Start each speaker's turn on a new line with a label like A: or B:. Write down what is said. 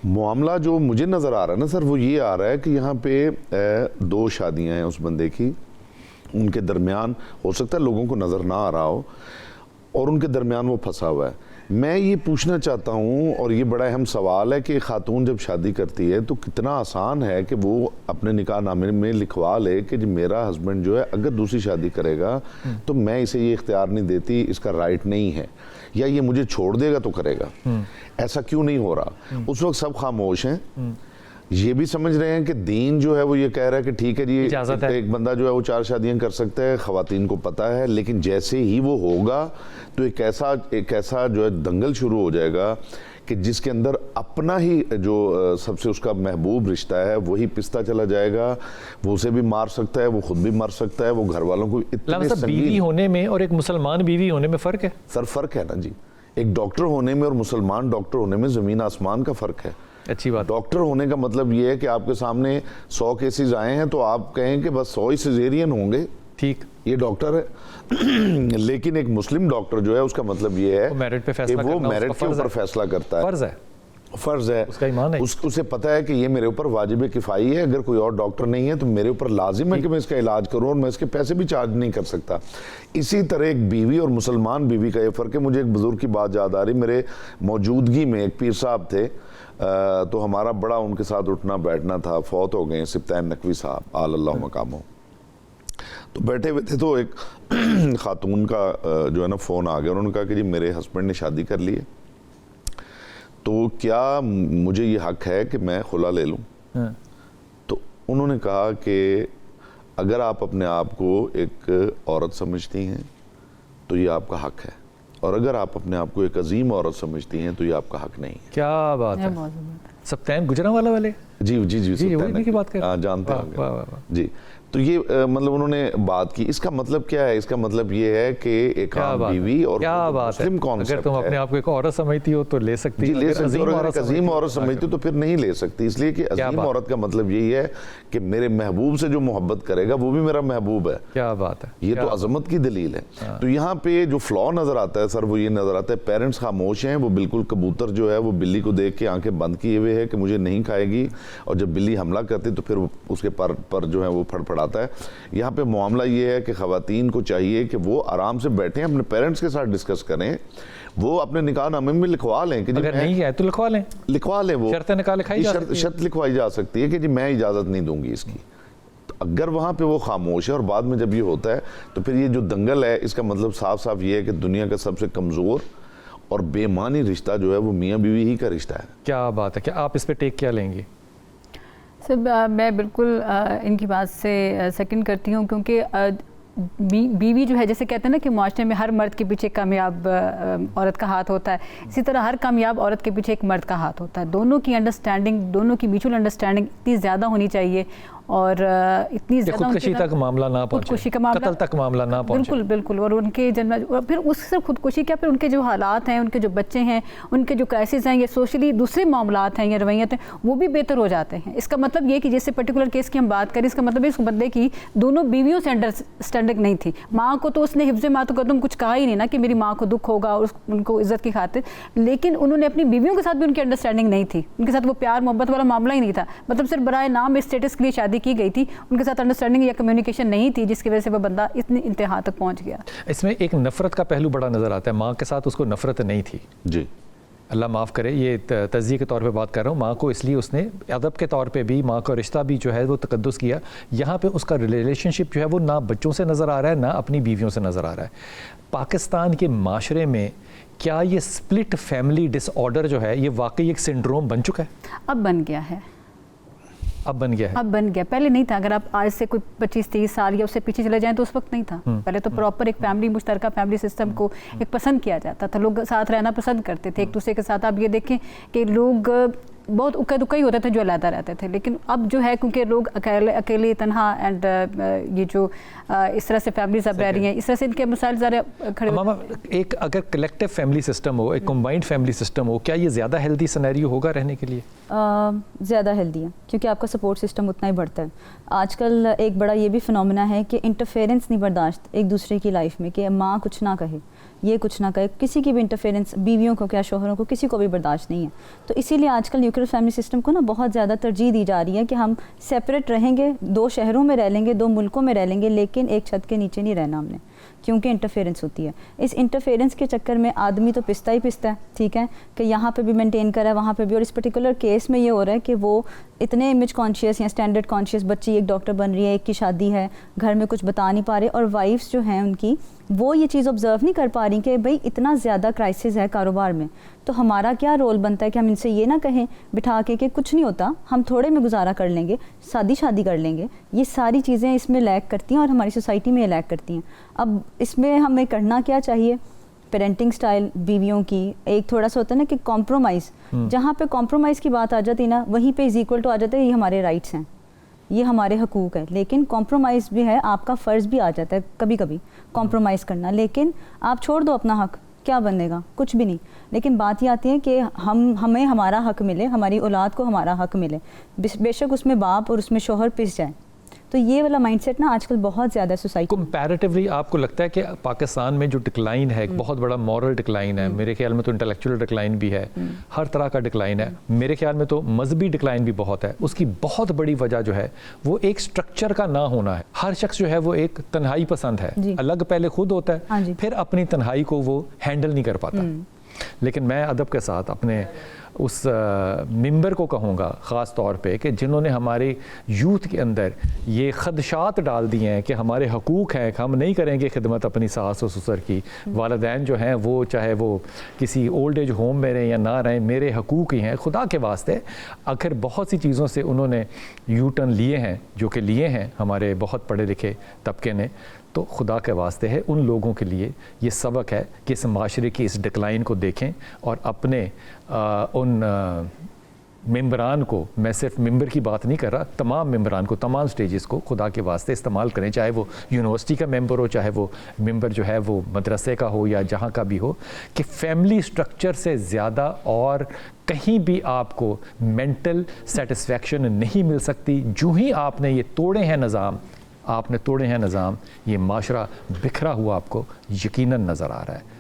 A: معاملہ جو مجھے نظر آ رہا ہے نا سر وہ یہ آ رہا ہے کہ یہاں پہ 2 شادیاں ہیں اس بندے کی, ان کے درمیان ہو سکتا ہے لوگوں کو نظر نہ آ رہا ہو اور ان کے درمیان وہ پھنسا ہوا ہے. میں یہ پوچھنا چاہتا ہوں, اور یہ بڑا اہم سوال ہے, کہ خاتون جب شادی کرتی ہے تو کتنا آسان ہے کہ وہ اپنے نکاح نامے میں لکھوا لے کہ جی میرا ہسبینڈ جو ہے اگر دوسری شادی کرے گا تو میں اسے یہ اختیار نہیں دیتی, اس کا رائٹ نہیں ہے, یا یہ مجھے چھوڑ دے گا تو کرے گا. ایسا کیوں نہیں ہو رہا؟ اس وقت سب خاموش ہیں, یہ بھی سمجھ رہے ہیں کہ دین جو ہے وہ یہ کہہ رہا ہے کہ ٹھیک ہے جی ایک بندہ جو ہے وہ 4 شادیاں کر سکتا ہے, خواتین کو پتہ ہے, لیکن جیسے ہی وہ ہوگا تو ایک ایسا جو ہے دنگل شروع ہو جائے گا کہ جس کے اندر اپنا ہی جو سب سے اس کا محبوب رشتہ ہے وہی پستا چلا جائے گا, وہ اسے بھی مار سکتا ہے, وہ خود بھی مر سکتا ہے, وہ گھر والوں کو اتنے سنگین.
B: بیوی ہونے میں اور ایک مسلمان بیوی ہونے میں فرق ہے
A: سر؟ فرق ہے نا جی, ایک ڈاکٹر ہونے میں اور مسلمان ڈاکٹر ہونے میں زمین آسمان کا فرق ہے.
B: اچھی بات.
A: ڈاکٹر ہونے کا مطلب یہ ہے کہ آپ کے سامنے 100 کیسز آئے ہیں تو آپ کہیں کہ بس 100 ہی سیزیرین ہوں گے,
B: ٹھیک,
A: یہ ڈاکٹر ہے. لیکن ایک مسلم ڈاکٹر جو ہے اس کا مطلب یہ ہے کہ وہ میرٹ کے اوپر فیصلہ کرتا ہے, فرض ہے,
B: اس کا ایمان ہے,
A: اسے پتہ ہے کہ یہ میرے اوپر واجب کفائی ہے, اگر کوئی اور ڈاکٹر نہیں ہے تو میرے اوپر لازم ہے کہ میں اس کا علاج کروں اور میں اس کے پیسے بھی چارج نہیں کر سکتا. اسی طرح ایک بیوی اور مسلمان بیوی کا یہ فرق ہے. مجھے ایک بزرگ کی بات یاد آ رہی, میرے موجودگی میں ایک پیر صاحب تھے, تو ہمارا بڑا ان کے ساتھ اٹھنا بیٹھنا تھا, فوت ہو گئے سبطین نقوی صاحب آل اللہ مقامہ. تو بیٹھے ہوئے تھے تو ایک خاتون کا جو ہے نا فون آ گیا, انہوں نے کہا کہ جی میرے ہسبینڈ نے شادی کر لی ہے, تو کیا مجھے یہ حق ہے کہ میں خلا لے لوں؟ تو انہوں نے کہا کہ اگر آپ اپنے آپ کو ایک عورت سمجھتی ہیں تو یہ آپ کا حق ہے, اور اگر آپ اپنے آپ کو ایک عظیم عورت سمجھتی ہیں تو یہ آپ کا حق نہیں ہے.
B: کیا بات ہے. سبطین گجرانوالہ والے,
A: جی
B: وہی کی بات کر رہے ہیں,
A: جانتے ہیں جی. تو یہ مطلب انہوں نے بات کی. اس کا مطلب کیا ہے؟ اس کا مطلب یہ ہے کہ ایک عام بیوی اور مسلم کانسیپٹ ہے.
B: اگر تم اپنے آپ کو ایک عورت سمجھتی ہو تو لے سکتی,
A: لے سکتی, اور اگر ایک عظیم عورت سمجھتی ہو تو پھر نہیں لے سکتی, اس لیے کہ عظیم عورت کا مطلب یہی ہے کہ میرے محبوب سے جو محبت کرے گا وہ بھی میرا محبوب ہے.
B: کیا بات ہے,
A: یہ تو عظمت کی دلیل ہے. تو یہاں پہ جو فلا نظر آتا ہے سر وہ یہ نظر آتا ہے, پیرنٹس خاموش ہیں, وہ بالکل کبوتر جو ہے وہ بلی کو دیکھ کے آنکھیں بند کیے ہوئے ہے کہ مجھے نہیں کھائے گی, اور جب بلی حملہ کرتی تو پھر اس کے پر جو ہے وہ پھڑ پھڑاتا ہے. یہاں پہ معاملہ یہ ہے کہ خواتین کو چاہیے کہ وہ آرام سے بیٹھیں, اپنے پیرنٹس کے ساتھ ڈسکس کریں, وہ اپنے نکاح نامے میں لکھوا لیں کہ
B: اگر نہیں ہے تو لکھوا لیں, وہ
A: شرط نکاح لکھائی جا سکتی ہے, شرط لکھوائی جا سکتی ہے کہ جی میں اجازت نہیں دوں گی اس کی. اگر وہاں پہ وہ خاموش ہے اور بعد میں جب یہ ہوتا ہے تو پھر یہ جو دنگل ہے اس کا مطلب صاف صاف یہ ہے کہ دنیا کا سب سے کمزور اور بے معنی رشتہ جو ہے وہ میاں بیوی ہی کا رشتہ ہے.
B: کیا بات ہے. کیا آپ اس پہ ٹیک کیا لیں گے؟
C: سر میں بالکل ان کی بات سے سیکنڈ کرتی ہوں, کیونکہ بیوی جو ہے جیسے کہتے ہیں نا کہ معاشرے میں ہر مرد کے پیچھے کامیاب عورت کا ہاتھ ہوتا ہے, اسی طرح ہر کامیاب عورت کے پیچھے ایک مرد کا ہاتھ ہوتا ہے. دونوں کی انڈرسٹینڈنگ, دونوں کی میوچل انڈرسٹینڈنگ اتنی زیادہ ہونی چاہیے اور اتنی زیادہ
B: خودکشی تک معاملہ نہ پہنچے, قتل تک معاملہ نہ پہنچے.
C: بالکل. اور ان کے پھر اس سے خودکشی کیا, پھر ان کے جو حالات ہیں, ان کے جو بچے ہیں, ان کے جو کرائسس ہیں, یہ سوشلی دوسرے معاملات ہیں یا رویت ہیں, وہ بھی بہتر ہو جاتے ہیں. اس کا مطلب یہ کہ جیسے پرٹیکولر کیس کی ہم بات کریں, اس کا مطلب اس بندے کی دونوں بیویوں سے انڈرسٹینڈنگ نہیں تھی. ماں کو تو اس نے حفظ ماتو قدم کچھ کہا ہی نہیں نا کہ میری ماں کو دکھ ہوگا اور ان کو عزت کی خاطر, لیکن انہوں نے اپنی بیویوں کے ساتھ بھی ان کی انڈرسٹینڈنگ نہیں تھی, ان کے ساتھ وہ پیار محبت والا معاملہ ہی نہیں تھا. مطلب صرف برائے نام اسٹیٹس کے لیے شادی کی گئی تھی, ان کے ساتھ انڈرسٹینڈنگ یا کمیونیکیشن نہیں تھی, جس کی وجہ سے وہ بندہ اتنی انتہا تک پہنچ گیا.
B: اس میں ایک نفرت کا پہلو بڑا نظر آتا ہے. ماں کے ساتھ اس کو نفرت نہیں تھی,
A: جی
B: اللہ معاف کرے, یہ تجزیے کے طور پہ بات کر رہا ہوں. ماں کو اس لیے اس نے ادب کے طور پہ بھی ماں کا رشتہ بھی جو ہے وہ تقدس کیا. یہاں پہ اس کا ریلیشن شپ جو ہے وہ نہ بچوں سے نظر آ رہا ہے, نہ اپنی بیویوں سے نظر آ رہا ہے. پاکستان کے معاشرے میں کیا یہ سپلٹ فیملی ڈس آرڈر جو ہے یہ واقعی ایک سنڈروم بن چکا ہے؟
C: اب بن گیا ہے.
B: اب بن گیا.
C: پہلے نہیں تھا. اگر آپ آج سے کوئی 25-30 سال یا اس سے پیچھے چلے جائیں تو اس وقت نہیں تھا. پہلے تو پراپر ایک فیملی, مشترکہ فیملی سسٹم کو ایک پسند کیا جاتا تھا, لوگ ساتھ رہنا پسند کرتے تھے ایک دوسرے کے ساتھ. آپ یہ دیکھیں کہ لوگ بہت اکا دکا ہی ہوتے تھے جو علیحدہ رہتے تھے, لیکن اب جو ہے کیونکہ لوگ اکیلے تنہا اینڈ یہ جو اس طرح سے فیملیز اب رہ رہی ہیں, اس طرح سے ان کے مسائل ذرا کھڑے ہوتے ہیں.
B: ایک اگر کلیکٹیو فیملی سسٹم ہو, ایک کمبائنڈ فیملی سسٹم ہو, کیا یہ زیادہ ہیلدی سینیریو ہوگا رہنے کے لیے؟
D: زیادہ ہیلدی ہے, کیونکہ آپ کا سپورٹ سسٹم اتنا ہی بڑھتا ہے. آج کل ایک بڑا یہ بھی فنومینا ہے کہ انٹرفیرنس نہیں برداشت ایک دوسرے کی لائف میں, کہ ماں کچھ نہ کہے, یہ کچھ نہ کہے, کسی کی بھی انٹرفیئرنس, بیویوں کو کیا شوہروں کو, کسی کو بھی برداشت نہیں ہے. تو اسی لیے آج کل نیوکلیر فیملی سسٹم کو نا بہت زیادہ ترجیح دی جا رہی ہے کہ ہم سیپریٹ رہیں گے, 2 شہروں میں رہ لیں گے, 2 ملکوں میں رہ لیں گے, لیکن ایک چھت کے نیچے نہیں رہنا ہم نے, کیونکہ انٹرفیئرنس ہوتی ہے. اس انٹرفیئرنس کے چکر میں آدمی تو پستا ہی پستا ہے, ٹھیک ہے, کہ یہاں پہ بھی مینٹین کرا ہے, وہاں پہ بھی. اور اس پرٹیکولر کیس میں یہ ہو رہا ہے کہ وہ اتنے امیج کانشیس یا اسٹینڈرڈ کانشیس, بچی ایک ڈاکٹر بن رہی ہے, ایک کی شادی ہے, گھر میں کچھ بتا نہیں پا رہے, اور وائفس جو ہیں ان کی وہ یہ چیز آبزرو نہیں کر پا رہی کہ بھئی اتنا زیادہ کرائسس ہے کاروبار میں, تو ہمارا کیا رول بنتا ہے کہ ہم ان سے یہ نہ کہیں بٹھا کے کہ کچھ نہیں ہوتا, ہم تھوڑے میں گزارا کر لیں گے, شادی کر لیں گے. یہ ساری چیزیں اس میں لیک کرتی ہیں اور ہماری سوسائٹی میں لیک کرتی ہیں. اب اس میں ہمیں کرنا کیا چاہیے؟ پیرنٹنگ سٹائل بیویوں کی ایک تھوڑا سا ہوتا ہے نا کہ کمپرومائز, جہاں پہ کمپرومائز کی بات آ جاتی نا وہیں پہ از ایکول ٹو آ جاتا ہے یہ ہمارے رائٹس ہیں, یہ ہمارے حقوق ہے. لیکن کمپرومائز بھی ہے, آپ کا فرض بھی آ جاتا ہے کبھی کبھی کمپرومائز کرنا, لیکن آپ چھوڑ دو اپنا حق, کیا بنے گا؟ کچھ بھی نہیں. لیکن بات یہ آتی ہے کہ ہمیں ہمارا حق ملے, ہماری اولاد کو ہمارا حق ملے, بے شک اس میں باپ اور اس میں شوہر پس جائیں. تو یہ والا مائنڈ سیٹ نا آج کل بہت زیادہ سوسائٹی
B: کمپیریٹیولی آپ کو لگتا ہے کہ پاکستان میں جو ڈکلائن ہے, ایک بہت بڑا مورل ڈکلائن ہے, میرے خیال میں تو انٹلیکچوئل ڈکلائن بھی ہے, ہر طرح کا ڈکلائن ہے, میرے خیال میں تو مذہبی ڈکلائن بھی بہت ہے. اس کی بہت بڑی وجہ جو ہے وہ ایک سٹرکچر کا نہ ہونا ہے. ہر شخص جو ہے وہ ایک تنہائی پسند ہے, الگ پہلے خود ہوتا ہے, پھر اپنی تنہائی کو وہ ہینڈل نہیں کر پاتا. لیکن میں ادب کے ساتھ اپنے اس ممبر کو کہوں گا خاص طور پہ کہ جنہوں نے ہمارے یوتھ کے اندر یہ خدشات ڈال دیے ہیں کہ ہمارے حقوق ہیں کہ ہم نہیں کریں گے خدمت اپنی ساس و سسر کی, والدین جو ہیں وہ چاہے وہ کسی اولڈ ایج ہوم میں رہیں یا نہ رہیں, میرے حقوق ہی ہیں. خدا کے واسطے اگر بہت سی چیزوں سے انہوں نے یو ٹرن لیے ہیں, جو کہ لیے ہیں ہمارے بہت پڑھے لکھے طبقے نے, تو خدا کے واسطے ہے ان لوگوں کے لیے یہ سبق ہے کہ اس معاشرے کی اس ڈکلائن کو دیکھیں اور اپنے ان ممبران کو, میں صرف ممبر کی بات نہیں کر رہا, تمام ممبران کو, تمام سٹیجز کو خدا کے واسطے استعمال کریں, چاہے وہ یونیورسٹی کا ممبر ہو, چاہے وہ ممبر جو ہے وہ مدرسے کا ہو یا جہاں کا بھی ہو, کہ فیملی سٹرکچر سے زیادہ اور کہیں بھی آپ کو مینٹل سیٹسفیکشن نہیں مل سکتی. جو ہی آپ نے یہ توڑے ہیں نظام, یہ معاشرہ بکھرا ہوا آپ کو یقیناً نظر آ رہا ہے.